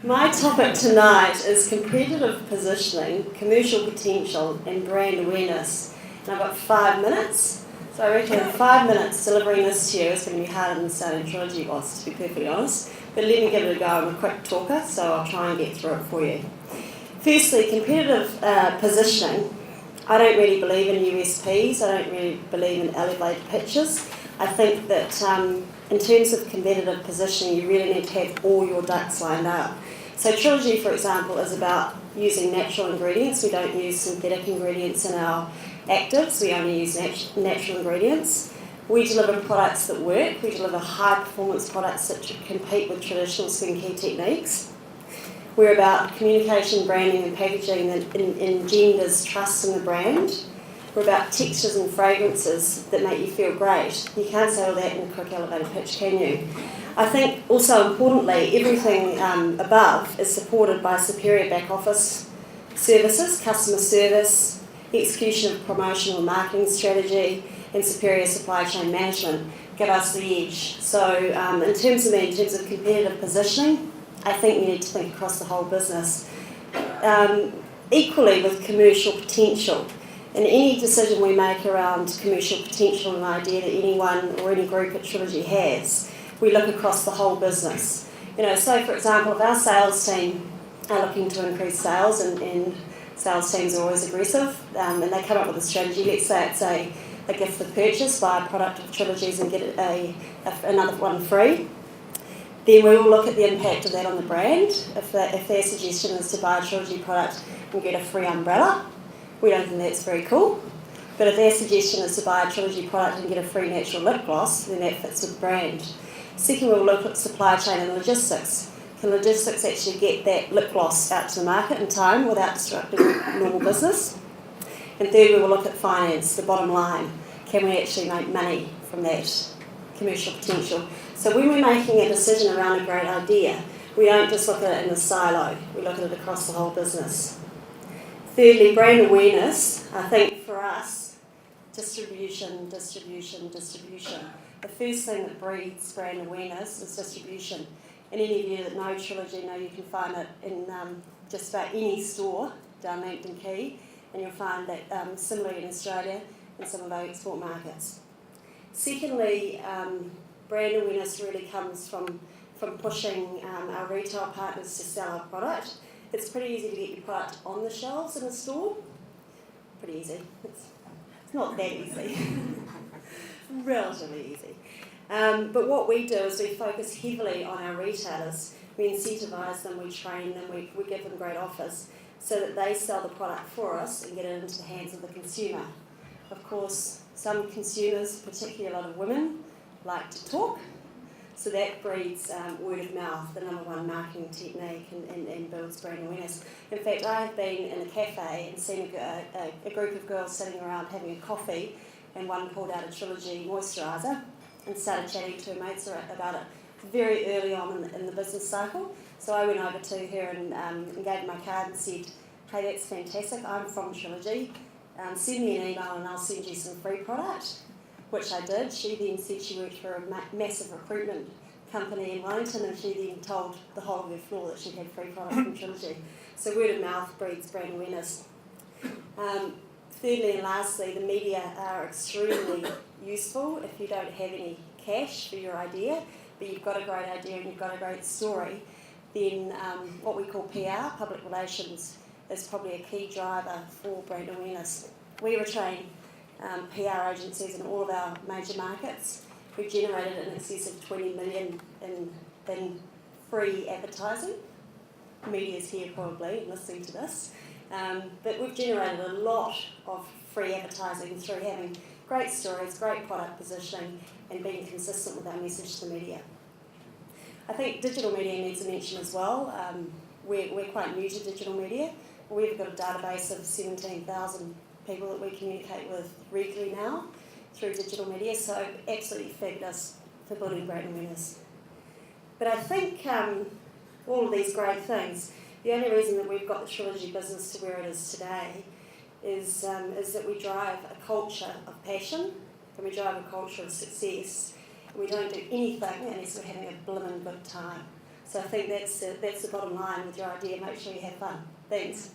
My topic tonight is competitive positioning, commercial potential and brand awareness. And I've got 5 minutes, so I reckon in 5 minutes delivering this to you is going to be harder than starting Trilogy was, to be perfectly honest. But let me give it a go. I'm a quick talker, so I'll try and get through it for you. Firstly, competitive positioning. I don't really believe in USPs. I don't really believe in elevated pitches. I think that in terms of competitive positioning, you really need to have all your ducks lined up. So Trilogy, for example, is about using natural ingredients. We don't use synthetic ingredients in our actives. We only use natural ingredients. We deliver products that work. We deliver high-performance products that compete with traditional skincare techniques. We're about communication, branding and packaging that engenders trust in the brand. We're about textures and fragrances that make you feel great. You can't say all that in a quick elevator pitch, can you? I think also importantly, everything above is supported by superior back office services, customer service, execution of promotional and marketing strategy, and superior supply chain management give us the edge. So in terms of competitive positioning, I think we need to think across the whole business. Equally with commercial potential. In any decision we make around commercial potential and an idea that anyone or any group at Trilogy has, we look across the whole business. So for example, if our sales team are looking to increase sales, and sales teams are always aggressive, and they come up with a strategy, let's say it's a gift for purchase, buy a product of Trilogy's and get another one free, then we will look at the impact of that on the brand. If their suggestion is to buy a Trilogy product and get a free umbrella, we don't think that's very cool. But if their suggestion is to buy a Trilogy product and get a free natural lip gloss, then that fits with the brand. Second, we'll look at supply chain and logistics. Can logistics actually get that lip gloss out to the market in time without disrupting normal business? And third, we will look at finance, the bottom line. Can we actually make money from that commercial potential? So when we're making a decision around a great idea, we don't just look at it in a silo, we look at it across the whole business. Thirdly, brand awareness. I think for us, distribution. The first thing that breeds brand awareness is distribution. And any of you that know Trilogy know you can find it in just about any store down Langton Quay, and you'll find that similarly in Australia and some of our export markets. Secondly, brand awareness really comes from pushing our retail partners to sell our product. It's pretty easy to get your product on the shelves in a store. Pretty easy. It's not that easy. Relatively easy. But what we do is we focus heavily on our retailers. We incentivise them, we train them, we give them great offers so that they sell the product for us and get it into the hands of the consumer. Of course, some consumers, particularly a lot of women, like to talk. So that breeds word of mouth, the number one marketing technique, and builds brand awareness. In fact, I have been in a cafe and seen a group of girls sitting around having a coffee, and one pulled out a Trilogy moisturiser and started chatting to her mates about it very early on in the business cycle. So I went over to her and gave her my card and said, "Hey, that's fantastic, I'm from Trilogy. Send me an email and I'll send you some free product," which I did. She then said she worked for a massive recruitment company in Wellington, and she then told the whole of her floor that she'd had free product from Trilogy. So word of mouth breeds brand awareness. Thirdly and lastly, the media are extremely useful if you don't have any cash for your idea, but you've got a great idea and you've got a great story, then what we call PR, public relations, is probably a key driver for brand awareness. We retrain PR agencies in all of our major markets. We've generated in excess of 20 million in free advertising. Media's here probably listening to this. But we've generated a lot of free advertising through having great stories, great product positioning, and being consistent with our message to the media. I think digital media needs a mention as well. We're quite new to digital media. We've got a database of 17,000 people that we communicate with regularly now through digital media, so absolutely fabulous for building brand awareness. But I think all of these great things, the only reason that we've got the Trilogy business to where it is today is that we drive a culture of passion and we drive a culture of success. We don't do anything unless we're having a blimmin' good time. So I think that's the bottom line with your idea. Make sure you have fun. Thanks.